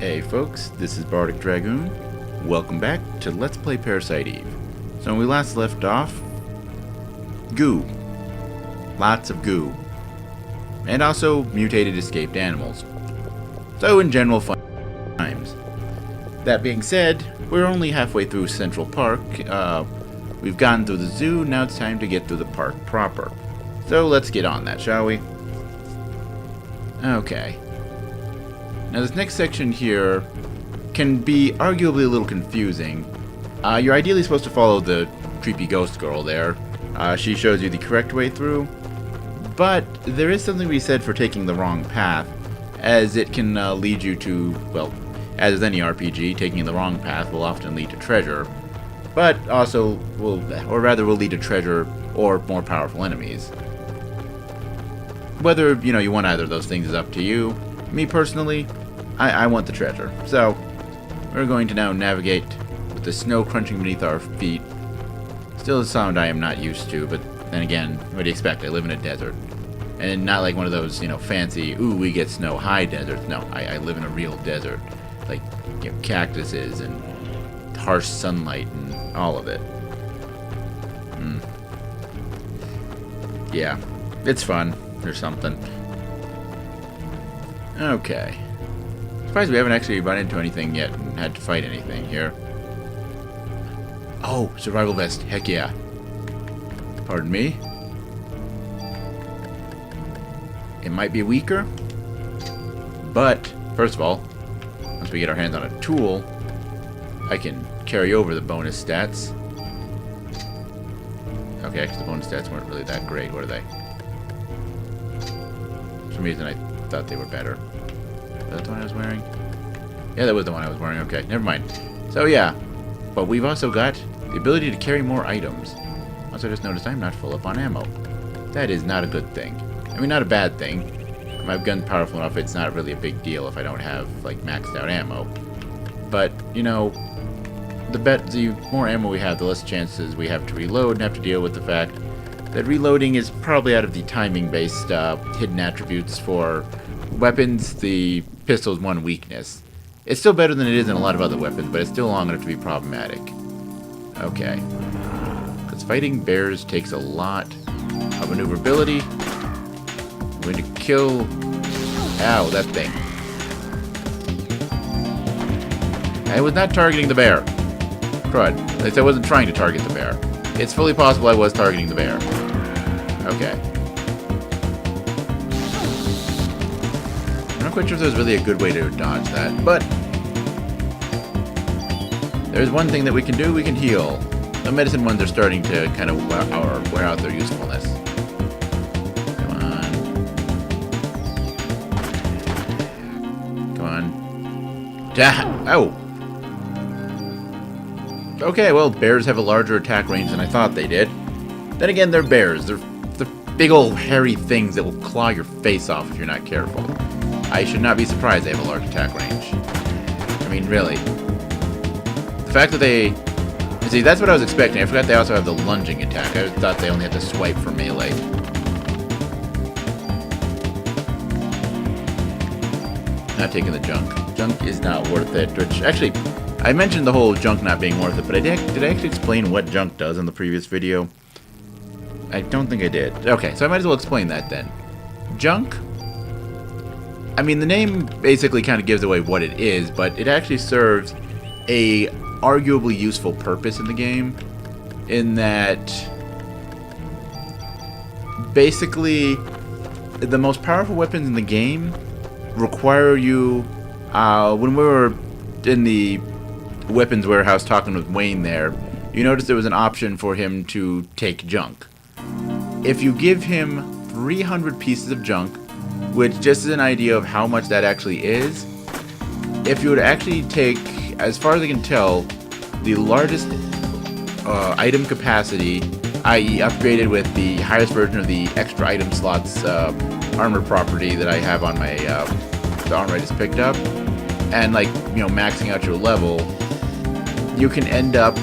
Hey folks, this is Bardic Dragoon. Welcome back to Let's Play Parasite Eve. So when we last left off, goo. Lots of goo. And also mutated escaped animals. So in general, fun times. That being said, we're only halfway through Central Park. We've gotten through the zoo, now it's time to get through the park proper. So let's get on that, shall we? Okay. Now this next section here can be arguably a little confusing. You're ideally supposed to follow the creepy ghost girl there. She shows you the correct way through. But there is something to be said for taking the wrong path, as it can lead you to, well, as with any RPG, taking the wrong path will often lead to treasure. But also will lead to treasure or more powerful enemies. Whether, you want either of those things is up to you. Me personally, I want the treasure. So, we're going to now navigate with the snow crunching beneath our feet. Still a sound I am not used to, but then again, what do you expect? I live in a desert. And not like one of those, fancy, ooh, we get snow high deserts. No, I live in a real desert. Like, cactuses and harsh sunlight and all of it. Yeah, it's fun or something. Okay. Surprised we haven't actually run into anything yet and had to fight anything here. Oh, survival vest. Heck yeah. Pardon me. It might be weaker, but first of all, once we get our hands on a tool, I can carry over the bonus stats. Okay, because the bonus stats weren't really that great, were they? For some reason I thought they were better. Was that the one I was wearing? Yeah, that was the one I was wearing. Okay, never mind. So yeah, but we've also got the ability to carry more items. Also, just noticed I'm not full up on ammo. That is not a good thing. I mean, not a bad thing. My gun's powerful enough, it's not really a big deal if I don't have, like, maxed out ammo. But, the more ammo we have, the less chances we have to reload and have to deal with the fact that reloading is probably out of the timing-based hidden attributes for weapons. The pistol's one weakness. It's still better than it is in a lot of other weapons, but it's still long enough to be problematic. Okay. Because fighting bears takes a lot of maneuverability. I'm going to kill... Ow, that thing. I was not targeting the bear. Crud. At least I wasn't trying to target the bear. It's fully possible I was targeting the bear. Okay. I'm not quite sure if there's really a good way to dodge that, but there's one thing that we can do. We can heal. The medicine ones are starting to kind of wear out their usefulness. Come on. Come on. Oh! Okay, well, bears have a larger attack range than I thought they did. Then again, they're bears. They're big old hairy things that will claw your face off if you're not careful. I should not be surprised they have a large attack range. I mean, really. The fact that they... See, that's what I was expecting. I forgot they also have the lunging attack. I thought they only had to swipe for melee. Not taking the junk. Junk is not worth it. Which, actually, I mentioned the whole junk not being worth it, but did I actually explain what junk does in the previous video? I don't think I did. Okay, so I might as well explain that then. Junk... I mean, the name basically kind of gives away what it is, but it actually serves a arguably useful purpose in the game, in that basically the most powerful weapons in the game require you, when we were in the weapons warehouse talking with Wayne there, you noticed there was an option for him to take junk. If you give him 300 pieces of junk, which just is an idea of how much that actually is, if you would actually take, as far as I can tell, the largest item capacity, i.e. upgraded with the highest version of the extra item slots armor property that I have on my the armor I just picked up, and maxing out your level, you can end up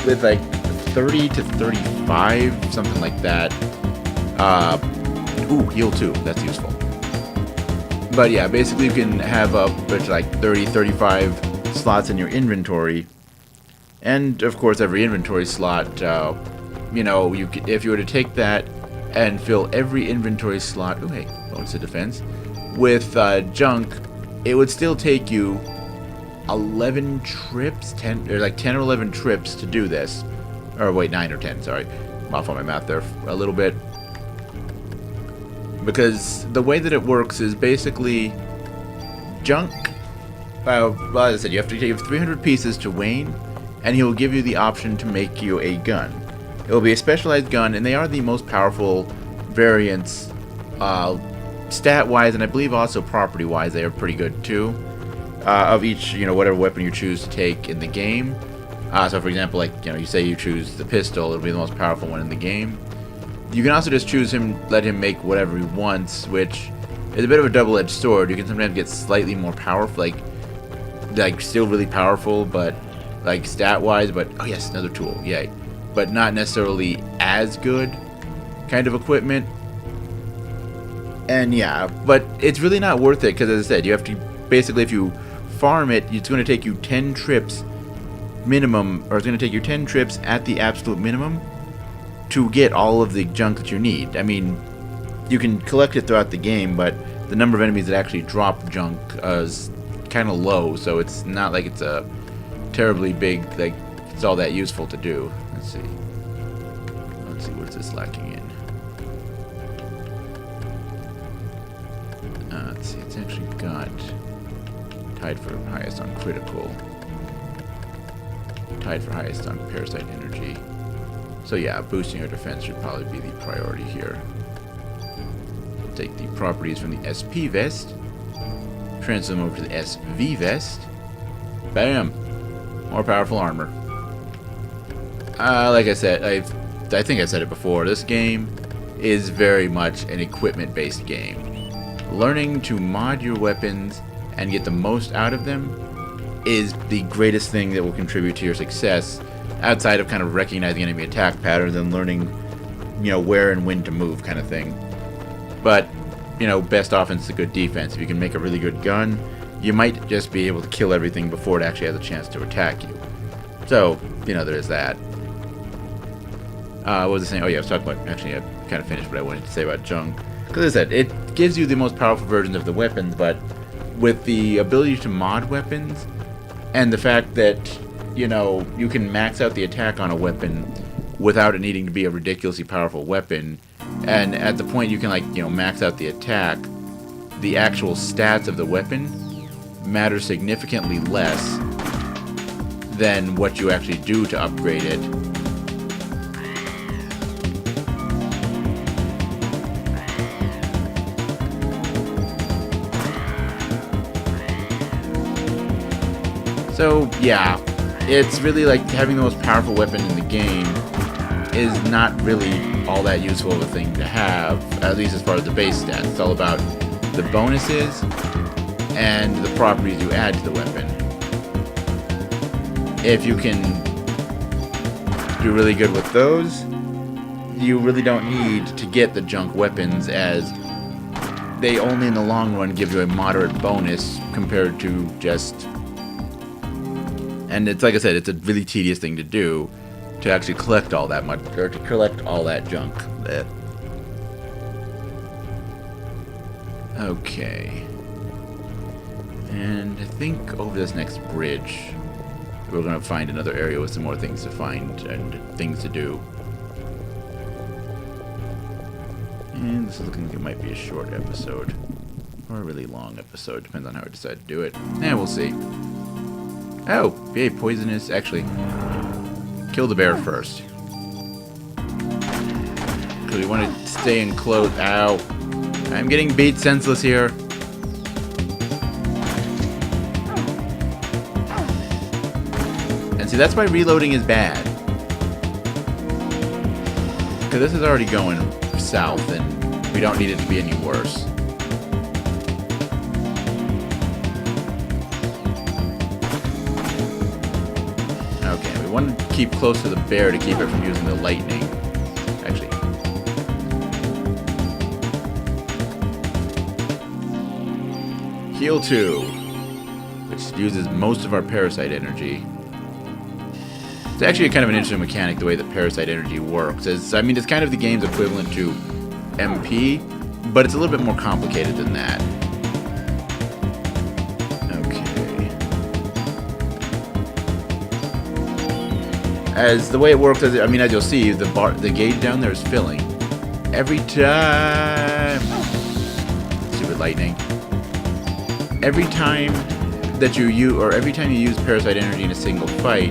with like 30 to 35, something like that. Ooh, heal 2, that's useful. But yeah, basically you can have up to like 30, 35 slots in your inventory. And of course, every inventory slot, you know, if you were to take that and fill every inventory slot, oh hey, bonus to defense, with junk, it would still take you 11 trips, 10 or 11 trips to do this. Or wait, 9 or 10, sorry. I'm off on my math there a little bit. Because the way that it works is basically junk. Well, as I said, you have to give 300 pieces to Wayne, and he will give you the option to make you a gun. It will be a specialized gun, and they are the most powerful variants, stat-wise, and I believe also property-wise. They are pretty good too. Of each, you know, whatever weapon you choose to take in the game. So, for example, like, you know, you say you choose the pistol, it'll be the most powerful one in the game. You can also just choose him, let him make whatever he wants, which is a bit of a double-edged sword. You can sometimes get slightly more powerful, like still really powerful, but like stat-wise. But oh yes, another tool, yay! But not necessarily as good kind of equipment. And yeah, but it's really not worth it because, as I said, you have to basically, if you farm it, it's going to take you 10 trips minimum, or it's going to take you 10 trips at the absolute minimum to get all of the junk that you need. I mean, you can collect it throughout the game, but the number of enemies that actually drop junk is kind of low, so it's not like it's a terribly big, like, it's all that useful to do. Let's see, what is this lacking in? Let's see, it's actually got tied for highest on critical, tied for highest on Parasite energy. So yeah, boosting your defense should probably be the priority here. We'll take the properties from the SP vest, transfer them over to the SV vest. Bam! More powerful armor. Like I said, I think I said it before, this game is very much an equipment-based game. Learning to mod your weapons and get the most out of them is the greatest thing that will contribute to your success, outside of kind of recognizing enemy attack patterns and learning, you know, where and when to move kind of thing. But, you know, best offense is a good defense. If you can make a really good gun, you might just be able to kill everything before it actually has a chance to attack you. So, you know, there is that. What was I saying? Oh yeah, I was talking about, actually I kind of finished what I wanted to say about junk. Because as I said, it gives you the most powerful versions of the weapons, but with the ability to mod weapons, and the fact that, you know, you can max out the attack on a weapon without it needing to be a ridiculously powerful weapon, and at the point you can, like, you know, max out the attack, the actual stats of the weapon matter significantly less than what you actually do to upgrade it. So, yeah, it's really like having the most powerful weapon in the game is not really all that useful of a thing to have, at least as far as the base stats. It's all about the bonuses and the properties you add to the weapon. If you can do really good with those, you really don't need to get the junk weapons, as they only in the long run give you a moderate bonus compared to just... And it's like I said, it's a really tedious thing to do, to actually collect all that much, or to collect all that junk. Blech. Okay. And I think over this next bridge, we're going to find another area with some more things to find and things to do. And this is looking like it might be a short episode, or a really long episode, depends on how I decide to do it. And we'll see. Oh, yay, poisonous. Actually, kill the bear first. Because we want to stay in close. Ow. I'm getting beat senseless here. And see, that's why reloading is bad. Because this is already going south, and we don't need it to be any worse. Okay, we want to keep close to the bear to keep it from using the lightning. Actually. Skill 2, which uses most of our Parasite energy. It's actually kind of an interesting mechanic, the way that Parasite energy works. I mean, it's kind of the game's equivalent to MP, but it's a little bit more complicated than that. Okay. As the way it works, as you'll see, the gauge down there is filling. Every time... Stupid lightning. Every time that you use Parasite energy in a single fight,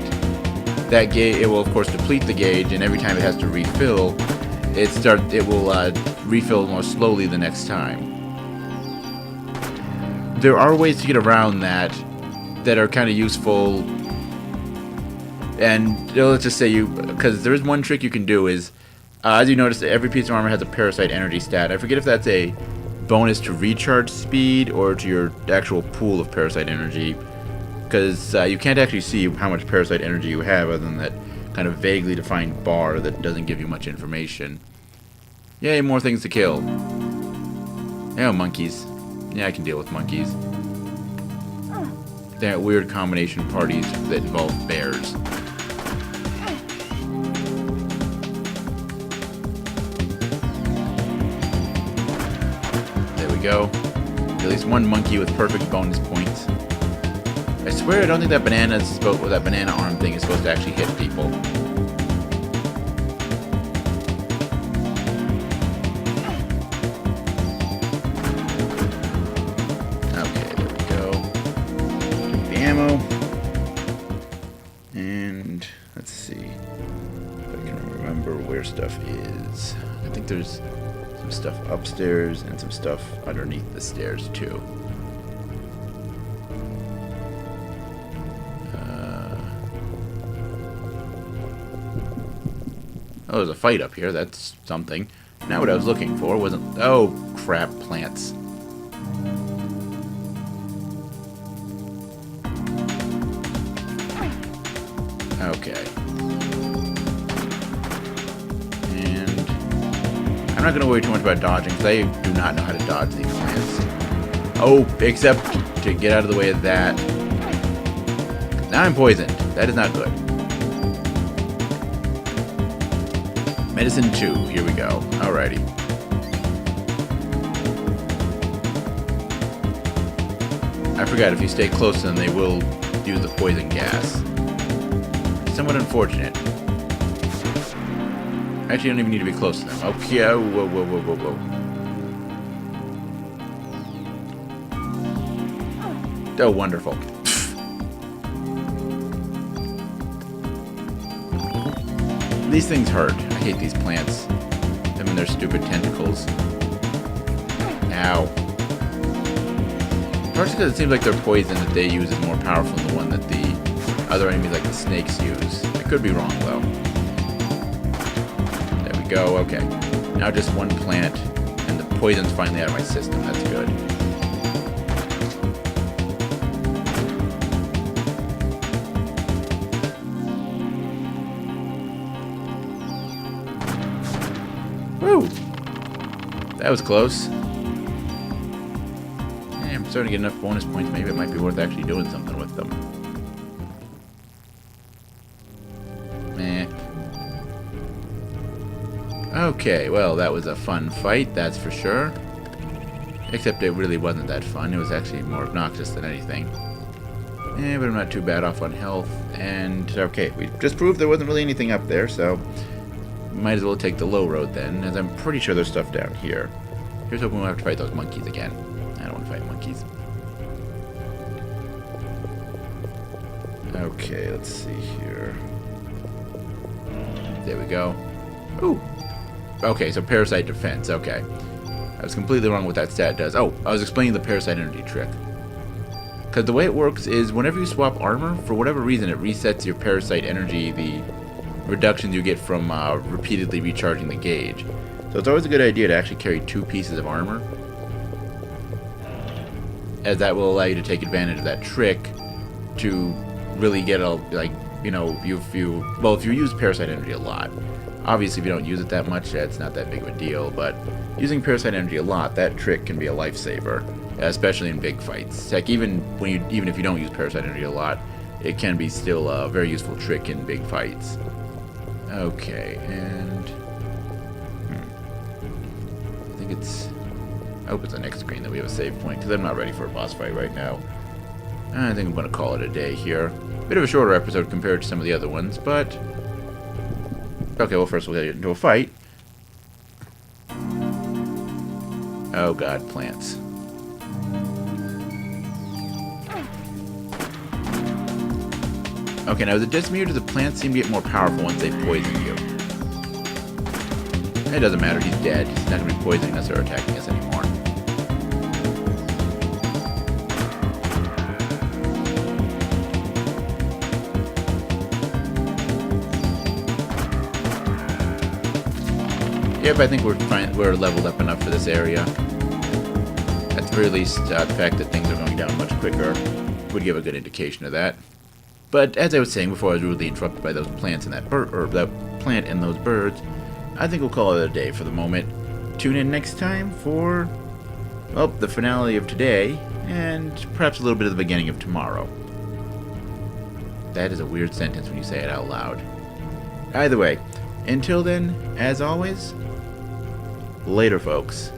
that gauge, it will of course deplete the gauge, and every time it has to refill, it will refill more slowly the next time. There are ways to get around that are kind of useful, and let's just say because there is one trick you can do is, as you notice, every piece of armor has a Parasite energy stat. I forget if that's a bonus to recharge speed or to your actual pool of Parasite energy, because you can't actually see how much Parasite energy you have other than that kind of vaguely defined bar that doesn't give you much information. Yay, more things to kill. Oh, monkeys. Yeah, I can deal with monkeys. That weird combination parties that involve bears. There we go. At least one monkey with perfect bonus points. I swear I don't think that banana arm thing is supposed to actually hit people. Okay, there we go. Take the ammo. And let's see if I can remember where stuff is. I think there's some stuff upstairs and some stuff underneath the stairs too. Oh, there's a fight up here. That's something. Now what I was looking for wasn't... Oh, crap. Plants. Okay. And I'm not going to worry too much about dodging, because I do not know how to dodge these plants. Oh, except to get out of the way of that. Now I'm poisoned. That is not good. Medicine 2, here we go. Alrighty. I forgot, if you stay close to them, they will use the poison gas. Somewhat unfortunate. Actually, you don't even need to be close to them. Okay, whoa, whoa, whoa, whoa, whoa. Oh, wonderful. These things hurt. I hate these plants. Them and their stupid tentacles. Ow. Partially because it seems like their poison that they use is more powerful than the one that the other enemies like the snakes use. I could be wrong though. There we go, okay. Now just one plant, and the poison's finally out of my system. That's good. Woo! That was close. Yeah, I'm starting to get enough bonus points. Maybe it might be worth actually doing something with them. Meh. Okay, well, that was a fun fight, that's for sure. Except it really wasn't that fun. It was actually more obnoxious than anything. Eh, but I'm not too bad off on health. And, okay, we just proved there wasn't really anything up there, so... might as well take the low road then, as I'm pretty sure there's stuff down here. Here's hoping we'll have to fight those monkeys again. I don't want to fight monkeys. Okay, let's see here. There we go. Ooh. Okay, so Parasite Defense, okay. I was completely wrong what that stat does. Oh, I was explaining the Parasite Energy trick. Because the way it works is whenever you swap armor, for whatever reason, it resets your Parasite Energy, the reductions you get from repeatedly recharging the gauge. So it's always a good idea to actually carry 2 pieces of armor, as that will allow you to take advantage of that trick to really get a, like, you know, if you use Parasite Energy a lot. Obviously, if you don't use it that much, it's not that big of a deal, but using Parasite Energy a lot, that trick can be a lifesaver. especially in big fights. Heck, even if you don't use Parasite Energy a lot, it can be still a very useful trick in big fights. Okay, and I think it's. I hope it's the next screen that we have a save point, because I'm not ready for a boss fight right now. I think I'm going to call it a day here. Bit of a shorter episode compared to some of the other ones, but... Okay, well first we'll get into a fight. Oh god, plants. Okay, now is it just me or do the plants seem to get more powerful once they poison you? It doesn't matter, he's dead. He's not going to be poisoning us or attacking us anymore. Yep, I think we're leveled up enough for this area. At the very least, the fact that things are going down much quicker would give a good indication of that. But as I was saying before, I was rudely interrupted by those plants and that plant and those birds. I think we'll call it a day for the moment. Tune in next time for, well, the finale of today and perhaps a little bit of the beginning of tomorrow. That is a weird sentence when you say it out loud. Either way, until then, as always, later, folks.